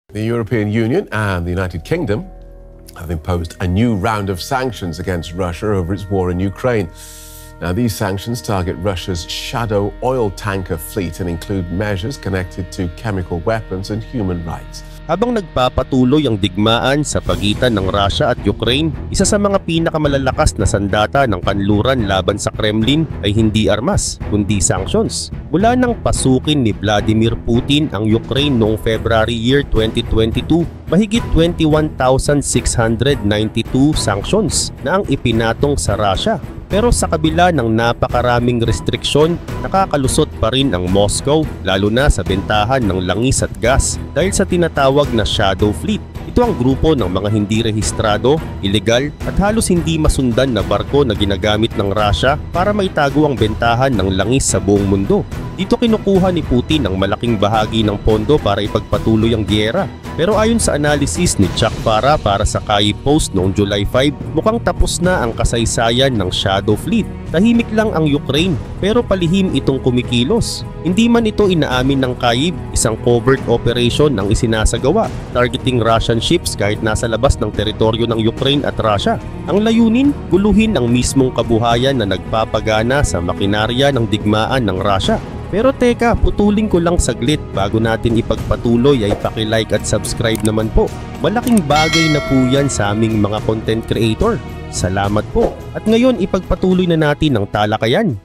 The European Union and the United Kingdom have imposed a new round of sanctions against Russia over its war in Ukraine. Now, these sanctions target Russia's shadow oil tanker fleet and include measures connected to chemical weapons and human rights. Habang nagpapatuloy ang digmaan sa pagitan ng Russia at Ukraine, isa sa mga pinakamalalakas na sandata ng kanluran laban sa Kremlin ay hindi armas, kundi sanctions. Mula nang pasukin ni Vladimir Putin ang Ukraine noong February year 2022, mahigit 21,692 sanctions na ang ipinatong sa Russia. Pero sa kabila ng napakaraming restriksyon, nakakalusot pa rin ang Moscow lalo na sa bentahan ng langis at gas dahil sa tinatawag na Shadow Fleet. Ito ang grupo ng mga hindi rehistrado, ilegal at halos hindi masundan na barko na ginagamit ng Russia para maitago ang bentahan ng langis sa buong mundo. Dito kinukuha ni Putin ang malaking bahagi ng pondo para ipagpatuloy ang giyera. Pero ayon sa analysis ni Chuck para sa Kyiv Post noong July 5, mukhang tapos na ang kasaysayan ng Shadow Fleet. Tahimik lang ang Ukraine pero palihim itong kumikilos. Hindi man ito inaamin ng Kyiv, isang covert operation ang isinasagawa, targeting Russian ships kahit nasa labas ng teritoryo ng Ukraine at Russia. Ang layunin, guluhin ang mismong kabuhayan na nagpapagana sa makinarya ng digmaan ng Russia. Pero teka, putulin ko lang saglit bago natin ipagpatuloy ay paki-like at subscribe naman po. Malaking bagay na po yan sa aming mga content creator. Salamat po. At ngayon ipagpatuloy na natin ang talakayan.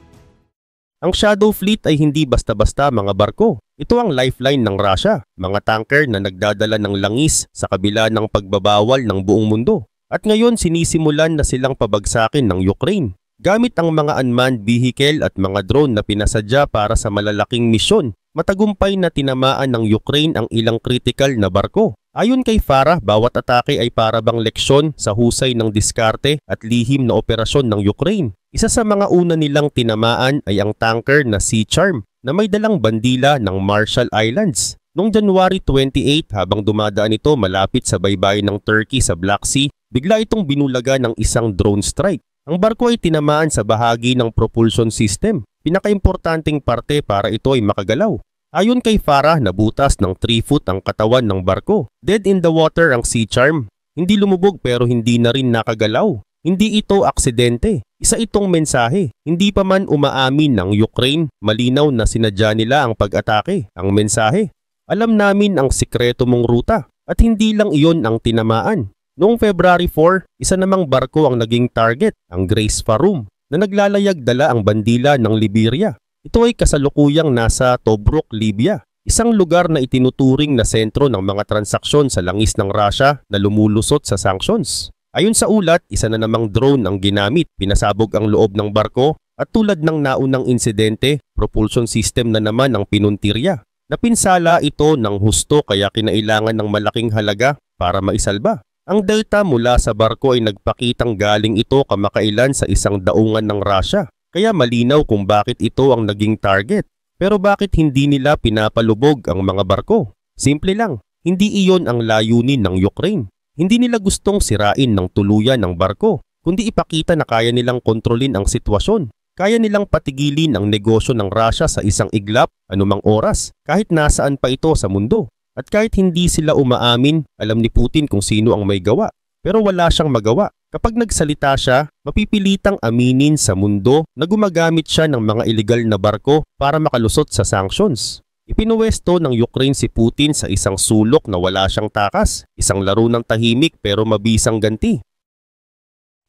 Ang Shadow Fleet ay hindi basta-basta mga barko. Ito ang lifeline ng Russia, mga tanker na nagdadala ng langis sa kabila ng pagbabawal ng buong mundo. At ngayon sinisimulan na silang pabagsakin ng Ukraine gamit ang mga unmanned vehicle at mga drone na pinasadya para sa malalaking misyon. Matagumpay na tinamaan ng Ukraine ang ilang critical na barko. Ayon kay Farah, bawat atake ay para bang leksyon sa husay ng diskarte at lihim na operasyon ng Ukraine. Isa sa mga una nilang tinamaan ay ang tanker na Sea Charm na may dalang bandila ng Marshall Islands. Noong January 28, habang dumadaan ito malapit sa baybayin ng Turkey sa Black Sea, bigla itong binulaga ng isang drone strike. Ang barko ay tinamaan sa bahagi ng propulsion system, pinakaimportanteng parte para ito ay makagalaw. Ayon kay Farah, nabutas ng 3 foot ang katawan ng barko. Dead in the water ang Sea Charm. Hindi lumubog pero hindi na rin nakagalaw. Hindi ito aksidente. Isa itong mensahe. Hindi pa man umaamin ng Ukraine, malinaw na sinadya nila ang pag-atake. Ang mensahe, alam namin ang sikreto mong ruta at hindi lang iyon ang tinamaan. Noong February 4, isa namang barko ang naging target, ang Grace Farum, na naglalayag dala ang bandila ng Liberia. Ito ay kasalukuyang nasa Tobruk, Libya, isang lugar na itinuturing na sentro ng mga transaksyon sa langis ng Russia na lumulusot sa sanctions. Ayon sa ulat, isa na namang drone ang ginamit, pinasabog ang loob ng barko at tulad ng naunang insidente, propulsion system na naman ang pinuntirya. Napinsala ito ng husto kaya kinailangan ng malaking halaga para maisalba. Ang data mula sa barko ay nagpakitang galing ito kamakailan sa isang daungan ng Russia, kaya malinaw kung bakit ito ang naging target. Pero bakit hindi nila pinapalubog ang mga barko? Simple lang, hindi iyon ang layunin ng Ukraine. Hindi nila gustong sirain ng tuluyan ng barko, kundi ipakita na kaya nilang kontrolin ang sitwasyon. Kaya nilang patigilin ang negosyo ng Russia sa isang iglap, anumang oras, kahit nasaan pa ito sa mundo. At kahit hindi sila umaamin, alam ni Putin kung sino ang may gawa. Pero wala siyang magawa. Kapag nagsalita siya, mapipilitang aminin sa mundo na gumagamit siya ng mga illegal na barko para makalusot sa sanctions. Ipinuwesto ng Ukraine si Putin sa isang sulok na wala siyang takas, isang laro ng tahimik pero mabisang ganti.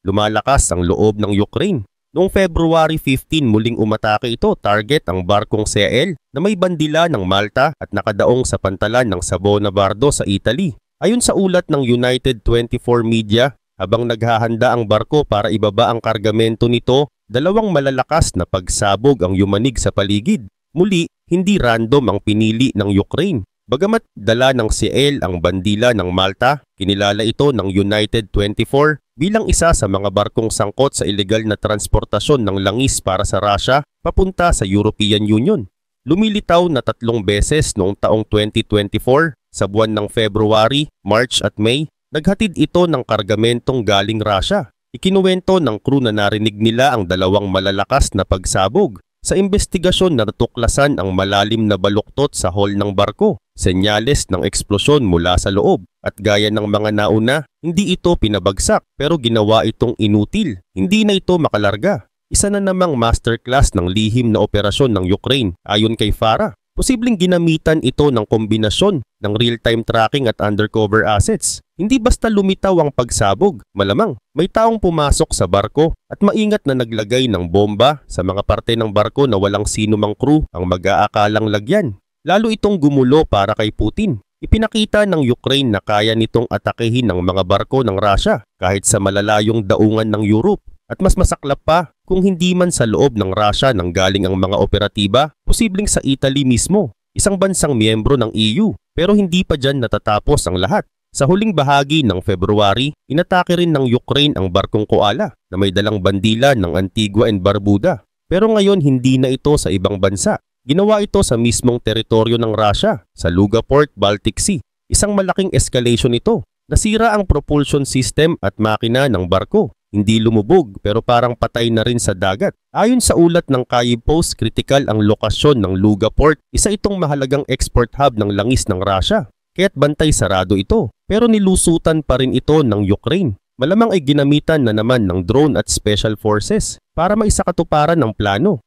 Lumalakas ang loob ng Ukraine. Noong February 15, muling umatake ito, target ang barkong CL na may bandila ng Malta at nakadaong sa pantalan ng Savona Bardo sa Italy. Ayon sa ulat ng United 24 Media, habang naghahanda ang barko para ibaba ang kargamento nito, dalawang malalakas na pagsabog ang yumanig sa paligid. Muli, hindi random ang pinili ng Ukraine. Bagamat dala ng CL ang bandila ng Malta, kinilala ito ng United 24 bilang isa sa mga barkong sangkot sa ilegal na transportasyon ng langis para sa Russia papunta sa European Union. Lumilitaw na 3 beses noong taong 2024 sa buwan ng February, March at May, naghatid ito ng kargamentong galing Russia. Ikinuwento ng crew na narinig nila ang dalawang malalakas na pagsabog. Sa investigasyon natuklasan ang malalim na baluktot sa hull ng barko, senyales ng eksplosyon mula sa loob, at gaya ng mga nauna, hindi ito pinabagsak pero ginawa itong inutil, hindi na ito makalarga. Isa na namang masterclass ng lihim na operasyon ng Ukraine ayon kay Farah. Posibleng ginamitan ito ng kombinasyon ng real-time tracking at undercover assets. Hindi basta lumitaw ang pagsabog, malamang may taong pumasok sa barko at maingat na naglagay ng bomba sa mga parte ng barko na walang sinumang crew ang mag-aakalang lagyan. Lalo itong gumulo para kay Putin. Ipinakita ng Ukraine na kaya nitong atakehin ng mga barko ng Russia kahit sa malalayong daungan ng Europe. At mas masaklap pa, kung hindi man sa loob ng Russia nang galing ang mga operatiba, posibleng sa Italy mismo, isang bansang miyembro ng EU. Pero hindi pa dyan natatapos ang lahat. Sa huling bahagi ng February, inatake rin ng Ukraine ang barkong Koala na may dalang bandila ng Antigua and Barbuda. Pero ngayon hindi na ito sa ibang bansa. Ginawa ito sa mismong teritoryo ng Russia, sa Luga Port, Baltic Sea. Isang malaking escalation ito. Nasira ang propulsion system at makina ng barko. Hindi lumubog pero parang patay na rin sa dagat. Ayon sa ulat ng Kyiv Post, kritikal ang lokasyon ng Luga Port. Isa itong mahalagang export hub ng langis ng Russia. Kaya't bantay sarado ito. Pero nilusutan pa rin ito ng Ukraine. Malamang ay ginamitan na naman ng drone at special forces para maisakatuparan ng plano.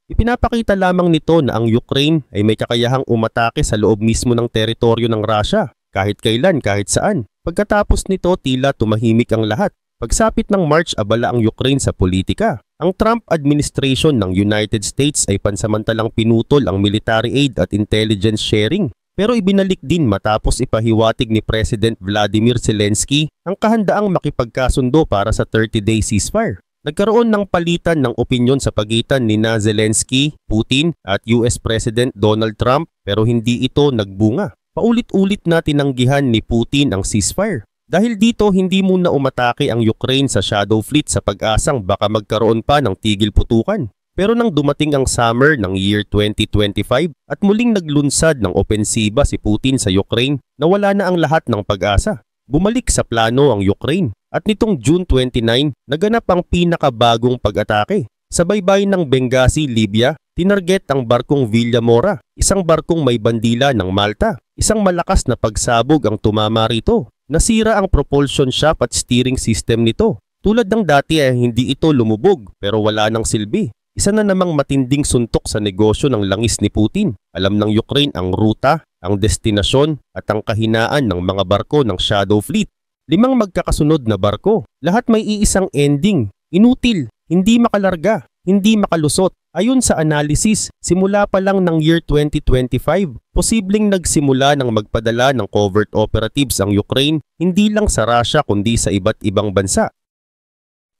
Ipinapakita lamang nito na ang Ukraine ay may kakayahang umatake sa loob mismo ng teritoryo ng Russia. Kahit kailan, kahit saan. Pagkatapos nito, tila tumahimik ang lahat. Pagsapit ng March, abala ang Ukraine sa politika. Ang Trump administration ng United States ay pansamantalang pinutol ang military aid at intelligence sharing. Pero ibinalik din matapos ipahiwatig ni President Vladimir Zelensky ang kahandaang makipagkasundo para sa 30-day ceasefire. Nagkaroon ng palitan ng opinyon sa pagitan ni Zelensky, Putin at US President Donald Trump pero hindi ito nagbunga. Paulit-ulit na tinanggihan ni Putin ang ceasefire. Dahil dito hindi muna umatake ang Ukraine sa Shadow Fleet sa pag-asang baka magkaroon pa ng tigil putukan. Pero nang dumating ang summer ng year 2025 at muling naglunsad ng opensiba si Putin sa Ukraine, nawala na ang lahat ng pag-asa. Bumalik sa plano ang Ukraine at nitong June 29, naganap ang pinakabagong pag-atake. Sa baybayin ng Benghazi, Libya, tinarget ang barkong Villa Mora, isang barkong may bandila ng Malta. Isang malakas na pagsabog ang tumama rito. Nasira ang propulsion shaft at steering system nito. Tulad ng dati hindi ito lumubog pero wala nang silbi. Isa na namang matinding suntok sa negosyo ng langis ni Putin. Alam ng Ukraine ang ruta, ang destinasyon at ang kahinaan ng mga barko ng Shadow Fleet. 5 magkakasunod na barko. Lahat may iisang ending. Inutil, hindi makalarga, hindi makalusot. Ayon sa analysis, simula pa lang ng year 2025, posibleng nagsimula ng magpadala ng covert operatives ang Ukraine hindi lang sa Russia kundi sa iba't ibang bansa.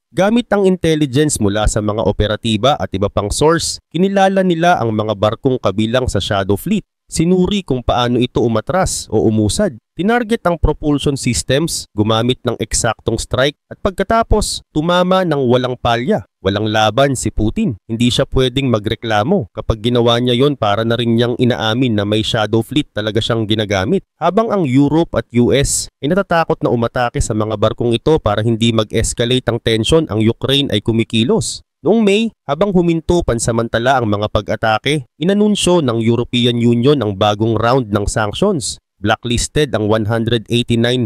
Gamit ang intelligence mula sa mga operatiba at iba pang source, kinilala nila ang mga barkong kabilang sa Shadow Fleet. Sinuri kung paano ito umatras o umusad. Tinarget ang propulsion systems, gumamit ng eksaktong strike at pagkatapos tumama ng walang palya. Walang laban si Putin. Hindi siya pwedeng magreklamo kapag ginawa niya yon para na rin niyang inaamin na may Shadow Fleet talaga siyang ginagamit. Habang ang Europe at US ay natatakot na umatake sa mga barkong ito para hindi mag-escalate ang tension, ang Ukraine ay kumikilos. Noong May, habang huminto pansamantala ang mga pag-atake, inanunsyo ng European Union ang bagong round ng sanctions. Blacklisted ang 189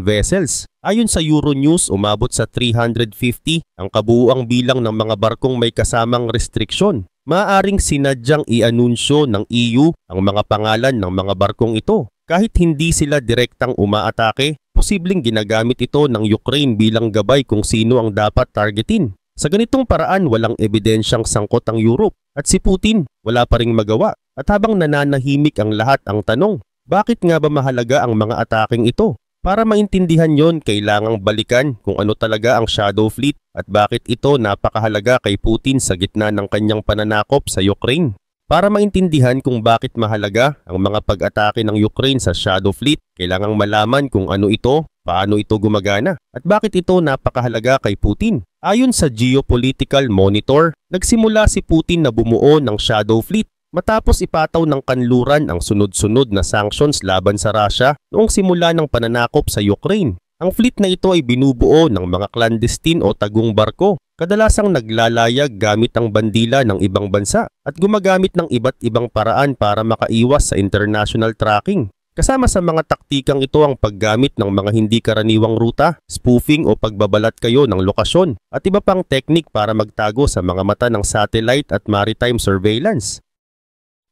vessels. Ayon sa Euronews, umabot sa 350 ang kabuuang bilang ng mga barkong may kasamang restriksyon. Maaaring sinadyang i-anunsyo ng EU ang mga pangalan ng mga barkong ito. Kahit hindi sila direktang umaatake, posibleng ginagamit ito ng Ukraine bilang gabay kung sino ang dapat targetin. Sa ganitong paraan, walang ebidensyang sangkot ang Europe at si Putin wala pa ring magawa. At habang nananahimik ang lahat, ang tanong, bakit nga ba mahalaga ang mga ataking ito? Para maintindihan yon, kailangang balikan kung ano talaga ang Shadow Fleet at bakit ito napakahalaga kay Putin sa gitna ng kanyang pananakop sa Ukraine. Para maintindihan kung bakit mahalaga ang mga pag-atake ng Ukraine sa Shadow Fleet, kailangang malaman kung ano ito, paano ito gumagana, at bakit ito napakahalaga kay Putin. Ayon sa Geopolitical Monitor, nagsimula si Putin na bumuo ng Shadow Fleet matapos ipataw ng kanluran ang sunod-sunod na sanctions laban sa Russia noong simula ng pananakop sa Ukraine. Ang fleet na ito ay binubuo ng mga clandestine o tagong barko, Kadalasang naglalayag gamit ang bandila ng ibang bansa at gumagamit ng iba't ibang paraan para makaiwas sa international tracking. Kasama sa mga taktikang ito ang paggamit ng mga hindi karaniwang ruta, spoofing o pagbabalat kayo ng lokasyon at iba pang teknik para magtago sa mga mata ng satellite at maritime surveillance.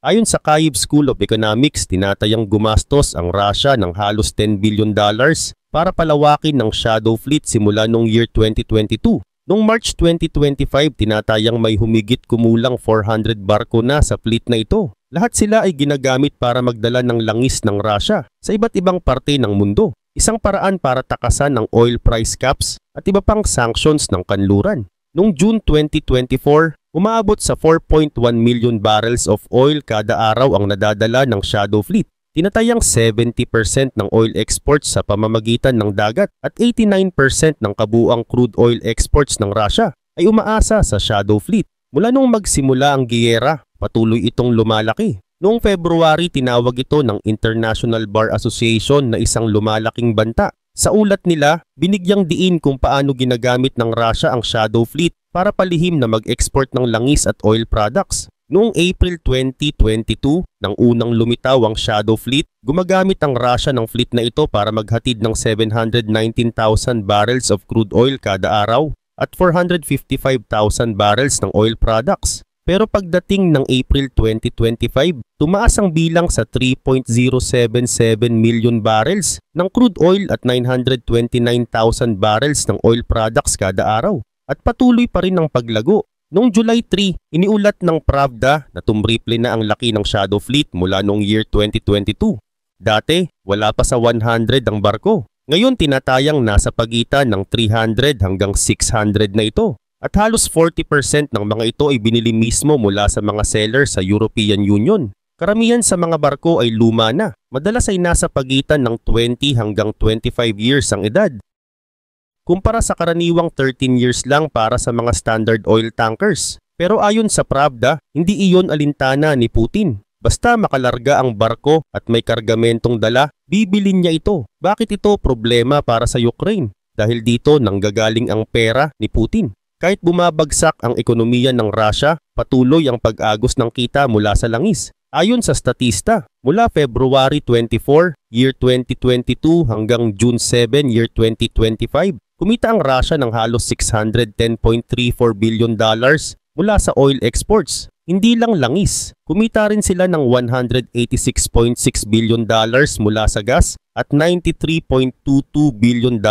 Ayon sa Kyiv School of Economics, tinatayang gumastos ang Russia ng halos $10 billion para palawakin ng shadow fleet simula noong year 2022. Noong March 2025, tinatayang may humigit kumulang 400 barko na sa fleet na ito. Lahat sila ay ginagamit para magdala ng langis ng Russia sa iba't ibang parte ng mundo. Isang paraan para takasan ang oil price caps at iba pang sanctions ng kanluran. Noong June 2024, umaabot sa 4.1 million barrels of oil kada araw ang nadadala ng shadow fleet. Tinatayang 70% ng oil exports sa pamamagitan ng dagat at 89% ng kabuuang crude oil exports ng Russia ay umaasa sa shadow fleet. Mula nung magsimula ang giyera, patuloy itong lumalaki. Noong February, tinawag ito ng International Bar Association na isang lumalaking banta. Sa ulat nila, binigyang diin kung paano ginagamit ng Russia ang shadow fleet para palihim na mag-export ng langis at oil products. Noong April 2022, nang unang lumitaw ang shadow fleet, gumagamit ang Russia ng fleet na ito para maghatid ng 719,000 barrels of crude oil kada araw at 455,000 barrels ng oil products. Pero pagdating ng April 2025, tumaas ang bilang sa 3.077 million barrels ng crude oil at 929,000 barrels ng oil products kada araw. At patuloy pa rin ang paglago. Noong July 3, iniulat ng Pravda na tumriple na ang laki ng shadow fleet mula noong year 2022. Dati, wala pa sa 100 ang barko. Ngayon tinatayang nasa pagitan ng 300 hanggang 600 na ito. At halos 40% ng mga ito ay binili mismo mula sa mga seller sa European Union. Karamihan sa mga barko ay luma na. Madalas ay nasa pagitan ng 20 hanggang 25 years ang edad. Kumpara sa karaniwang 13 years lang para sa mga standard oil tankers. Pero ayon sa Pravda, hindi iyon alintana ni Putin. Basta makalarga ang barko at may kargamentong dala, bibilin niya ito. Bakit ito problema para sa Ukraine? Dahil dito nanggagaling ang pera ni Putin. Kahit bumabagsak ang ekonomiya ng Russia, patuloy ang pag-agos ng kita mula sa langis. Ayon sa statista, mula February 24, year 2022 hanggang June 7, year 2025, kumita ang Russia ng halos $610.34 billion mula sa oil exports. Hindi lang langis, kumita rin sila ng $186.6 billion mula sa gas at $93.22 billion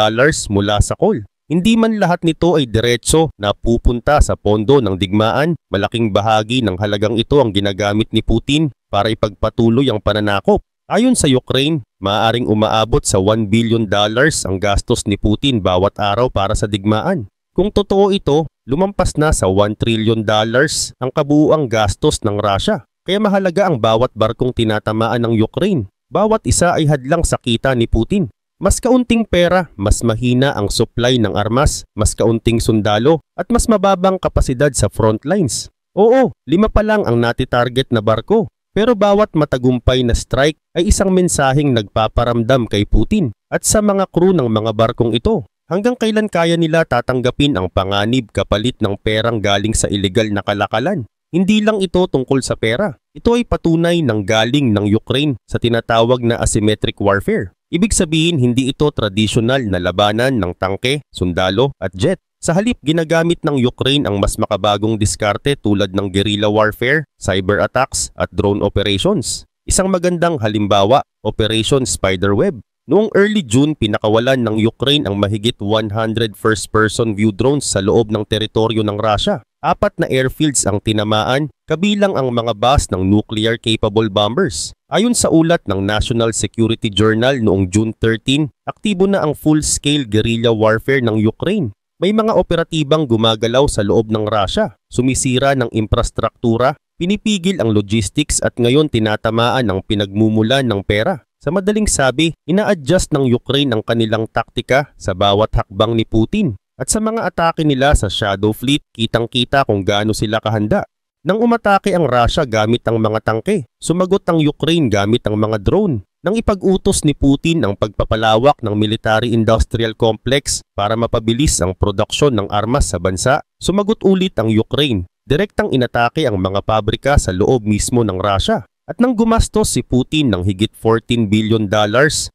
mula sa coal. Hindi man lahat nito ay diretso na pupunta sa pondo ng digmaan. Malaking bahagi ng halagang ito ang ginagamit ni Putin para ipagpatuloy ang pananakop. Ayon sa Ukraine, maaaring umaabot sa $1 billion ang gastos ni Putin bawat araw para sa digmaan. Kung totoo ito, lumampas na sa $1 trillion ang kabuuang gastos ng Russia. Kaya mahalaga ang bawat barkong tinatamaan ng Ukraine. Bawat isa ay hadlang sa kita ni Putin. Mas kaunting pera, mas mahina ang supply ng armas, mas kaunting sundalo, at mas mababang kapasidad sa front lines. Oo, 5 pa lang ang nati-target na barko. Pero bawat matagumpay na strike ay isang mensaheng nagpaparamdam kay Putin at sa mga crew ng mga barkong ito. Hanggang kailan kaya nila tatanggapin ang panganib kapalit ng perang galing sa ilegal na kalakalan? Hindi lang ito tungkol sa pera. Ito ay patunay ng galing ng Ukraine sa tinatawag na asymmetric warfare. Ibig sabihin hindi ito tradisyonal na labanan ng tangke, sundalo at jet. Sa halip, ginagamit ng Ukraine ang mas makabagong diskarte tulad ng guerrilla warfare, cyber attacks at drone operations. Isang magandang halimbawa, Operation Spiderweb. Noong early June, pinakawalan ng Ukraine ang mahigit 100 first-person view drones sa loob ng teritoryo ng Russia. 4 na airfields ang tinamaan, kabilang ang mga base ng nuclear-capable bombers. Ayon sa ulat ng National Security Journal noong June 13, aktibo na ang full-scale guerrilla warfare ng Ukraine. May mga operatibang gumagalaw sa loob ng Russia, sumisira ng infrastruktura, pinipigil ang logistics at ngayon tinatamaan ang pinagmumulan ng pera. Sa madaling sabi, ina-adjust ng Ukraine ang kanilang taktika sa bawat hakbang ni Putin. At sa mga atake nila sa Shadow Fleet, kitang-kita kung gaano sila kahanda. Nang umatake ang Russia gamit ang mga tangke, sumagot ang Ukraine gamit ang mga drone. Nang ipag-utos ni Putin ang pagpapalawak ng military-industrial complex para mapabilis ang produksyon ng armas sa bansa, sumagot ulit ang Ukraine. Direktang inatake ang mga pabrika sa loob mismo ng Russia. At nang gumastos si Putin ng higit $14 billion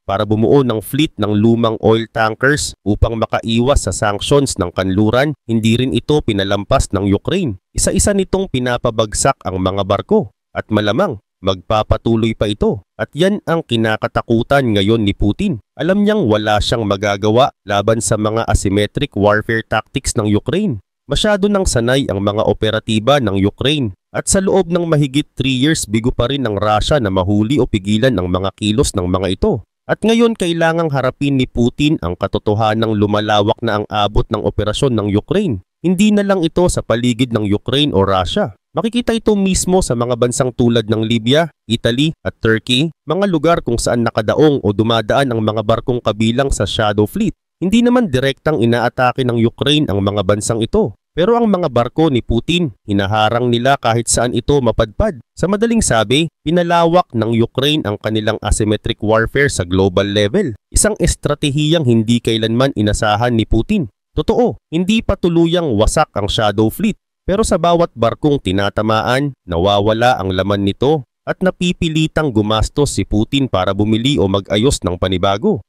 para bumuo ng fleet ng lumang oil tankers upang makaiwas sa sanctions ng kanluran, hindi rin ito pinalampas ng Ukraine. Isa-isa nitong pinapabagsak ang mga barko. At malamang, magpapatuloy pa ito. At yan ang kinakatakutan ngayon ni Putin. Alam niyang wala siyang magagawa laban sa mga asymmetric warfare tactics ng Ukraine. Masyado nang sanay ang mga operatiba ng Ukraine at sa loob ng mahigit 3 years bigo pa rin ng Russia na mahuli o pigilan ang mga kilos ng mga ito. At ngayon kailangang harapin ni Putin ang katotohanang lumalawak na ang abot ng operasyon ng Ukraine. Hindi na lang ito sa paligid ng Ukraine o Russia. Makikita ito mismo sa mga bansang tulad ng Libya, Italy at Turkey, mga lugar kung saan nakadaong o dumadaan ang mga barkong kabilang sa Shadow Fleet. Hindi naman direktang inaatake ng Ukraine ang mga bansang ito. Pero ang mga barko ni Putin, hinaharang nila kahit saan ito mapadpad. Sa madaling sabi, pinalawak ng Ukraine ang kanilang asymmetric warfare sa global level. Isang estratehiyang hindi kailanman inasahan ni Putin. Totoo, hindi pa tuluyang wasak ang Shadow Fleet. Pero sa bawat barkong tinatamaan, nawawala ang laman nito at napipilitang gumastos si Putin para bumili o mag-ayos ng panibago.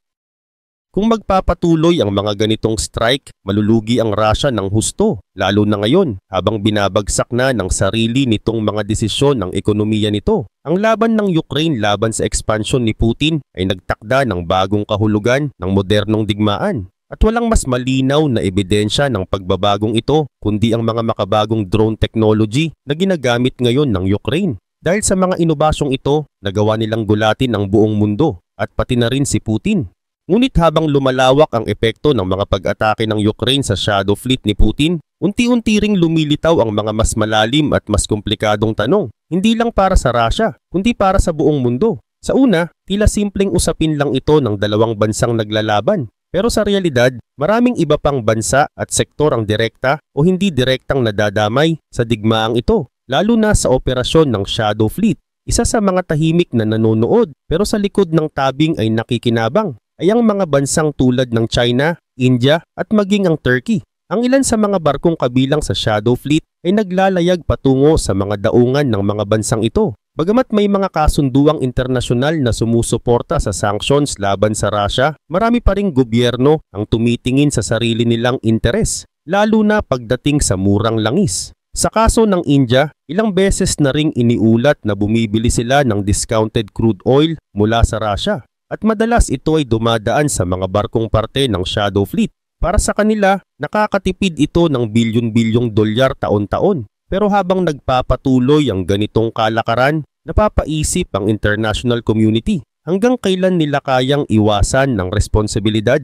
Kung magpapatuloy ang mga ganitong strike, malulugi ang Russia ng husto, lalo na ngayon habang binabagsak na ng sarili nitong mga desisyon ng ekonomiya nito. Ang laban ng Ukraine laban sa expansion ni Putin ay nagtakda ng bagong kahulugan ng modernong digmaan. At walang mas malinaw na ebidensya ng pagbabagong ito kundi ang mga makabagong drone technology na ginagamit ngayon ng Ukraine. Dahil sa mga inobasyong ito, nagawa nilang gulatin ang buong mundo at pati na rin si Putin. Ngunit habang lumalawak ang epekto ng mga pag-atake ng Ukraine sa Shadow Fleet ni Putin, unti-unti ring lumilitaw ang mga mas malalim at mas komplikadong tanong. Hindi lang para sa Russia, kundi para sa buong mundo. Sa una, tila simpleng usapin lang ito ng dalawang bansang naglalaban. Pero sa realidad, maraming iba pang bansa at sektor ang direkta o hindi direktang nadadamay sa digmaang ito, lalo na sa operasyon ng Shadow Fleet. Isa sa mga tahimik na nanonood pero sa likod ng tabing ay nakikinabang ay ang mga bansang tulad ng China, India at maging ang Turkey. Ang ilan sa mga barkong kabilang sa Shadow Fleet ay naglalayag patungo sa mga daungan ng mga bansang ito. Bagamat may mga kasunduang internasyonal na sumusuporta sa sanctions laban sa Russia, marami pa ring gobyerno ang tumitingin sa sarili nilang interes, lalo na pagdating sa murang langis. Sa kaso ng India, ilang beses na ring iniulat na bumibili sila ng discounted crude oil mula sa Russia. At madalas ito ay dumadaan sa mga barkong parte ng Shadow Fleet. Para sa kanila, nakakatipid ito ng bilyon-bilyong dolyar taon-taon. Pero habang nagpapatuloy ang ganitong kalakaran, napapaisip ang international community hanggang kailan nila kayang iwasan ng responsibilidad.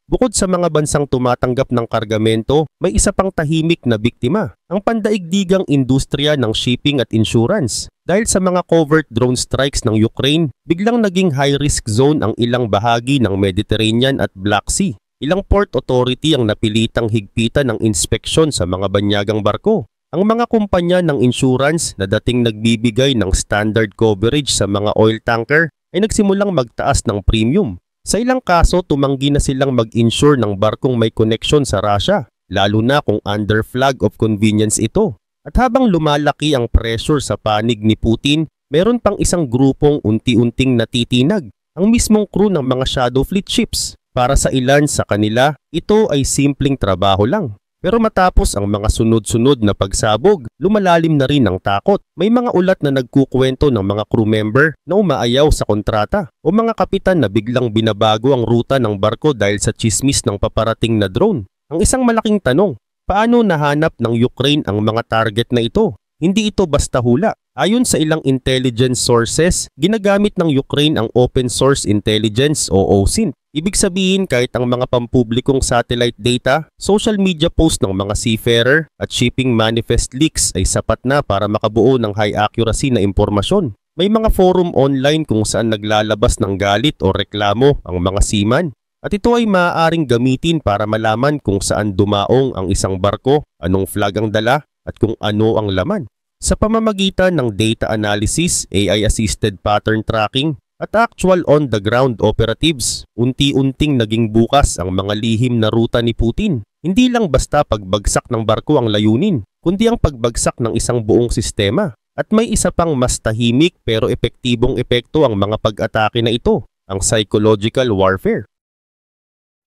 Bukod sa mga bansang tumatanggap ng kargamento, may isa pang tahimik na biktima, ang pandaigdigang industriya ng shipping at insurance. Dahil sa mga covert drone strikes ng Ukraine, biglang naging high-risk zone ang ilang bahagi ng Mediterranean at Black Sea. Ilang port authority ang napilitang higpitan ng inspeksyon sa mga banyagang barko. Ang mga kumpanya ng insurance na dating nagbibigay ng standard coverage sa mga oil tanker ay nagsimulang magtaas ng premium. Sa ilang kaso, tumanggi na silang mag-insure ng barkong may connection sa Russia, lalo na kung under flag of convenience ito. At habang lumalaki ang pressure sa panig ni Putin, meron pang isang grupong unti-unting natitinag, ang mismong crew ng mga Shadow Fleet ships. Para sa ilan sa kanila, ito ay simpleng trabaho lang. Pero matapos ang mga sunod-sunod na pagsabog, lumalalim na rin ang takot. May mga ulat na nagkukwento ng mga crew member na umaayaw sa kontrata o mga kapitan na biglang binabago ang ruta ng barko dahil sa chismis ng paparating na drone. Ang isang malaking tanong, paano nahanap ng Ukraine ang mga target na ito? Hindi ito basta hula. Ayon sa ilang intelligence sources, ginagamit ng Ukraine ang Open Source Intelligence o OSINT. Ibig sabihin kahit ang mga pampublikong satellite data, social media post ng mga seafarer at shipping manifest leaks ay sapat na para makabuo ng high accuracy na impormasyon. May mga forum online kung saan naglalabas ng galit o reklamo ang mga seaman. At ito ay maaaring gamitin para malaman kung saan dumaong ang isang barko, anong flag ang dala at kung ano ang laman. Sa pamamagitan ng data analysis, AI-assisted pattern tracking, at actual on-the-ground operatives. Unti-unting naging bukas ang mga lihim na ruta ni Putin. Hindi lang basta pagbagsak ng barko ang layunin, kundi ang pagbagsak ng isang buong sistema. At may isa pang mas tahimik pero epektibong epekto ang mga pag-atake na ito, ang psychological warfare.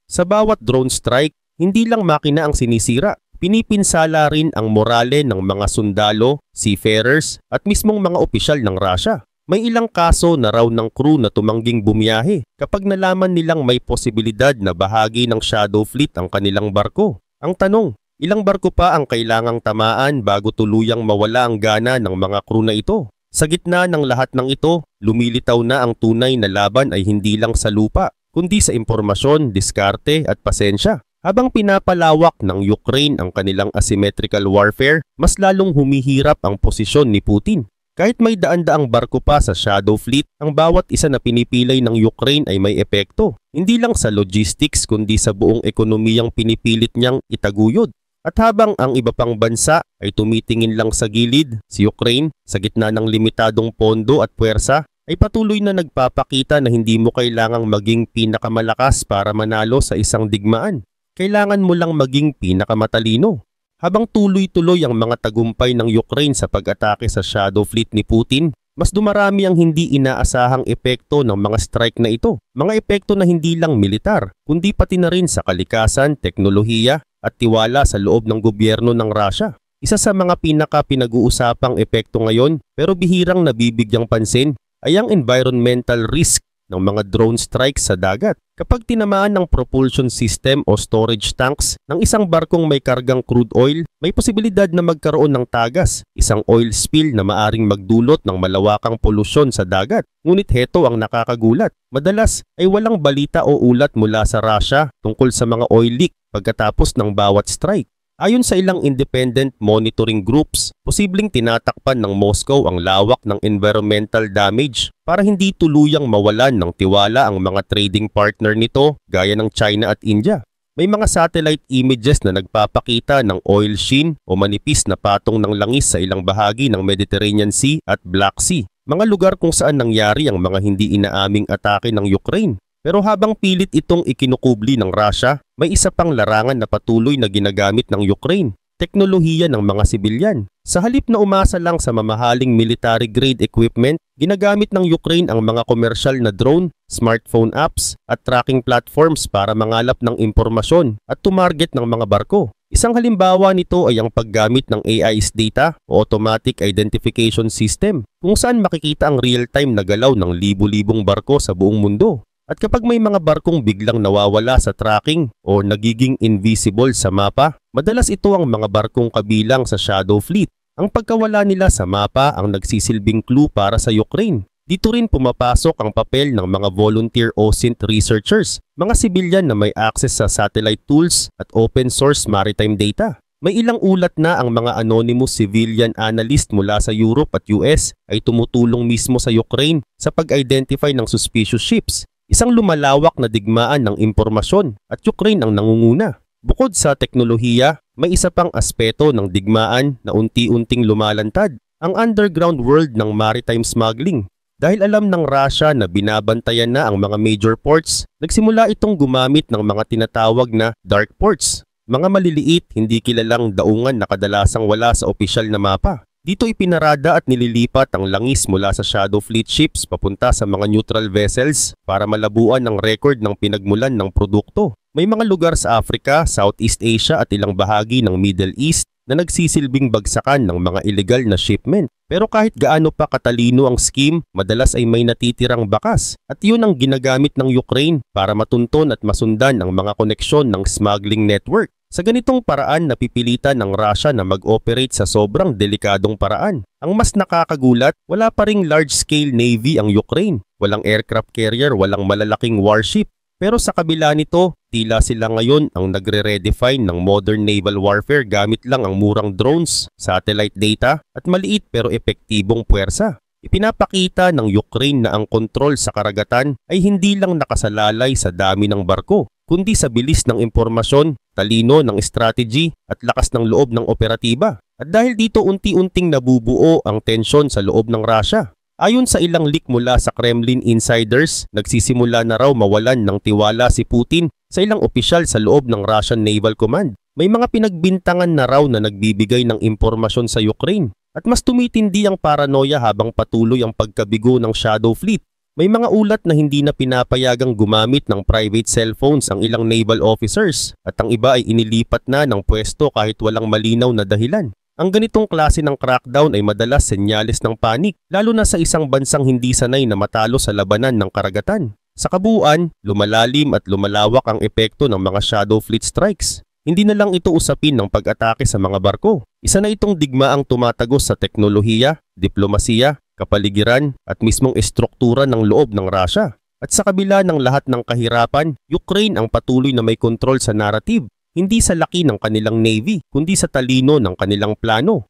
Sa bawat drone strike, hindi lang makina ang sinisira, pinipinsala rin ang morale ng mga sundalo, seafarers at mismong mga opisyal ng Russia. May ilang kaso na raw ng crew na tumangging bumiyahe kapag nalaman nilang may posibilidad na bahagi ng Shadow Fleet ang kanilang barko. Ang tanong, ilang barko pa ang kailangang tamaan bago tuluyang mawala ang gana ng mga crew na ito? Sa gitna ng lahat ng ito, lumilitaw na ang tunay na laban ay hindi lang sa lupa, kundi sa impormasyon, diskarte at pasensya. Habang pinapalawak ng Ukraine ang kanilang asymmetrical warfare, mas lalong humihirap ang posisyon ni Putin. Kahit may daan-daang barko pa sa Shadow Fleet, ang bawat isa na pinipilay ng Ukraine ay may epekto. Hindi lang sa logistics kundi sa buong ekonomiyang pinipilit niyang itaguyod. At habang ang iba pang bansa ay tumitingin lang sa gilid, si Ukraine, sa gitna ng limitadong pondo at puwersa, ay patuloy na nagpapakita na hindi mo kailangang maging pinakamalakas para manalo sa isang digmaan. Kailangan mo lang maging pinakamatalino. Habang tuloy-tuloy ang mga tagumpay ng Ukraine sa pag-atake sa Shadow Fleet ni Putin, mas dumarami ang hindi inaasahang epekto ng mga strike na ito. Mga epekto na hindi lang militar, kundi pati na rin sa kalikasan, teknolohiya at tiwala sa loob ng gobyerno ng Russia. Isa sa mga pinaka-pinag-uusapang epekto ngayon pero bihirang nabibigyang pansin ay ang environmental risk ng mga drone strikes sa dagat. Kapag tinamaan ng propulsion system o storage tanks ng isang barkong may kargang crude oil, may posibilidad na magkaroon ng tagas, isang oil spill na maaring magdulot ng malawakang polusyon sa dagat. Ngunit heto ang nakakagulat. Madalas ay walang balita o ulat mula sa Russia tungkol sa mga oil leak pagkatapos ng bawat strike. Ayon sa ilang independent monitoring groups, posibleng tinatakpan ng Moscow ang lawak ng environmental damage para hindi tuluyang mawalan ng tiwala ang mga trading partner nito gaya ng China at India. May mga satellite images na nagpapakita ng oil sheen o manipis na patong ng langis sa ilang bahagi ng Mediterranean Sea at Black Sea, mga lugar kung saan nangyari ang mga hindi inaaming atake ng Ukraine. Pero habang pilit itong ikinukubli ng Russia, may isa pang larangan na patuloy na ginagamit ng Ukraine, teknolohiya ng mga sibilyan. Sa halip na umasa lang sa mamahaling military-grade equipment, ginagamit ng Ukraine ang mga komersyal na drone, smartphone apps at tracking platforms para mangalap ng impormasyon at tumarget ng mga barko. Isang halimbawa nito ay ang paggamit ng AI's data o Automatic Identification System, kung saan makikita ang real-time na galaw ng libu-libong barko sa buong mundo. At kapag may mga barkong biglang nawawala sa tracking o nagiging invisible sa mapa, madalas ito ang mga barkong kabilang sa Shadow Fleet. Ang pagkawala nila sa mapa ang nagsisilbing clue para sa Ukraine. Dito rin pumapasok ang papel ng mga volunteer OSINT researchers, mga sibilyan na may access sa satellite tools at open source maritime data. May ilang ulat na ang mga anonymous civilian analyst mula sa Europe at US ay tumutulong mismo sa Ukraine sa pag-identify ng suspicious ships. Isang lumalawak na digmaan ng impormasyon at Ukraine ang nangunguna. Bukod sa teknolohiya, may isa pang aspeto ng digmaan na unti-unting lumalantad, ang underground world ng maritime smuggling. Dahil alam ng Russia na binabantayan na ang mga major ports, nagsimula itong gumamit ng mga tinatawag na dark ports, mga maliliit, hindi kilalang daungan na kadalasang wala sa opisyal na mapa. Dito ipinarada at nililipat ang langis mula sa Shadow Fleet ships papunta sa mga neutral vessels para malabuan ang record ng pinagmulan ng produkto. May mga lugar sa Africa, Southeast Asia at ilang bahagi ng Middle East na nagsisilbing bagsakan ng mga illegal na shipment. Pero kahit gaano pa katalino ang scheme, madalas ay may natitirang bakas. At yun ang ginagamit ng Ukraine para matunton at masundan ang mga koneksyon ng smuggling network. Sa ganitong paraan, napipilitan ng Russia na mag-operate sa sobrang delikadong paraan. Ang mas nakakagulat, wala pa ring large-scale navy ang Ukraine. Walang aircraft carrier, walang malalaking warship. Pero sa kabila nito, tila sila ngayon ang nagre-redefine ng modern naval warfare gamit lang ang murang drones, satellite data at maliit pero epektibong puwersa. Ipinapakita ng Ukraine na ang kontrol sa karagatan ay hindi lang nakasalalay sa dami ng barko, kundi sa bilis ng impormasyon, talino ng strategy at lakas ng loob ng operatiba. At dahil dito unti-unting nabubuo ang tensyon sa loob ng Russia. Ayon sa ilang leak mula sa Kremlin insiders, nagsisimula na raw mawalan ng tiwala si Putin sa ilang opisyal sa loob ng Russian Naval Command. May mga pinagbintangan na raw na nagbibigay ng impormasyon sa Ukraine at mas tumitindi ang paranoia habang patuloy ang pagkabigo ng Shadow Fleet. May mga ulat na hindi na pinapayagang gumamit ng private cellphones ang ilang naval officers at ang iba ay inilipat na ng pwesto kahit walang malinaw na dahilan. Ang ganitong klase ng crackdown ay madalas senyales ng panik, lalo na sa isang bansang hindi sanay na matalo sa labanan ng karagatan. Sa kabuuan, lumalalim at lumalawak ang epekto ng mga Shadow Fleet strikes. Hindi na lang ito usapin ng pag-atake sa mga barko. Isa na itong digmaang tumatagos sa teknolohiya, diplomasiya, kapaligiran at mismong estruktura ng loob ng Russia. At sa kabila ng lahat ng kahirapan, Ukraine ang patuloy na may kontrol sa narrative. Hindi sa laki ng kanilang navy, kundi sa talino ng kanilang plano.